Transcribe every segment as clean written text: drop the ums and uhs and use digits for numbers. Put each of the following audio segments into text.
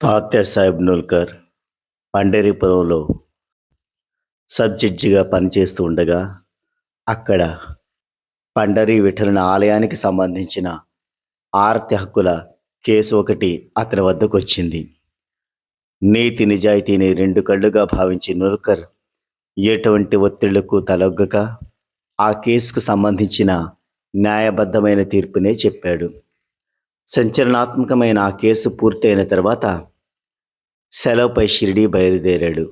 Tatya Saheb Nulkar పండరీపురంలో sub జడ్జిగా పనిచేస్తూ ఉండగా అక్కడ పండరీ విఠలన ఆలయానికి సంబంధించిన ఆరతి హక్కుల కేసు ఒకటి అతని వద్దకు వచ్చింది. నీతి నిజాయితీని రెండు కళ్ళుగా భావించి నూల్కర్ ఎటువంటి ఒత్తిళ్లకు తలొగ్గక ఆ కేసుకు సంబంధించిన న్యాయబద్ధమైన తీర్పునే చెప్పాడు. సంచలనాత్మకమైన ఆ కేసు పూర్తయిన తర్వాత సెలవుపై షిరిడీ బయలుదేరాడు.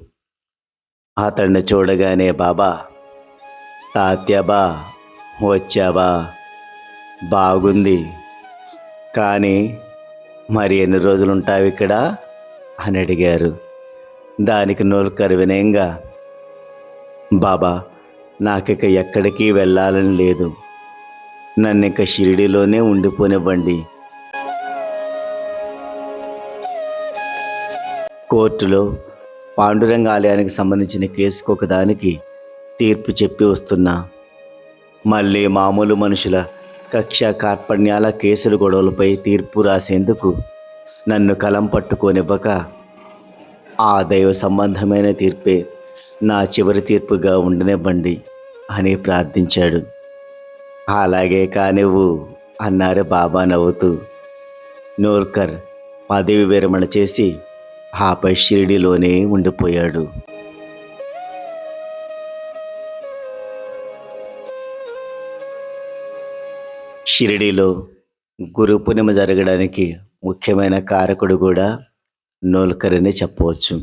అతన్ని చూడగానే బాబా, తాత్యాబా వచ్చావా, బాగుంది, కానీ మరి ఎన్ని రోజులుంటావు ఇక్కడ అని అడిగారు. దానికి నూల్కర్ వినయంగా, బాబా, నాకిక ఎక్కడికి వెళ్ళాలని లేదు, నన్ను ఇక షిరిడీలోనే ఉండిపోనివ్వండి. కోర్టులో పాండురంగ ఆలయానికి సంబంధించిన కేసుకు ఒకదానికి తీర్పు చెప్పి వస్తున్నా, మళ్ళీ మామూలు మనుషుల కక్ష కార్పణ్యాల కేసుల గొడవలపై తీర్పు రాసేందుకు నన్ను కలం పట్టుకోనివ్వక ఆ దైవ సంబంధమైన తీర్పే నా చివరి తీర్పుగా ఉండనివ్వండి అని ప్రార్థించాడు. అలాగే కానివ్వు అన్నారు బాబా నవ్వుతూ. నూల్కర్ పదవి విరమణ చేసి ఆపై షిరిడీలోనే ఉండిపోయాడు. షిరిడీలో గురు పూర్ణిమ జరగడానికి ముఖ్యమైన కారకుడు కూడా నూల్కర్ అని చెప్పవచ్చు.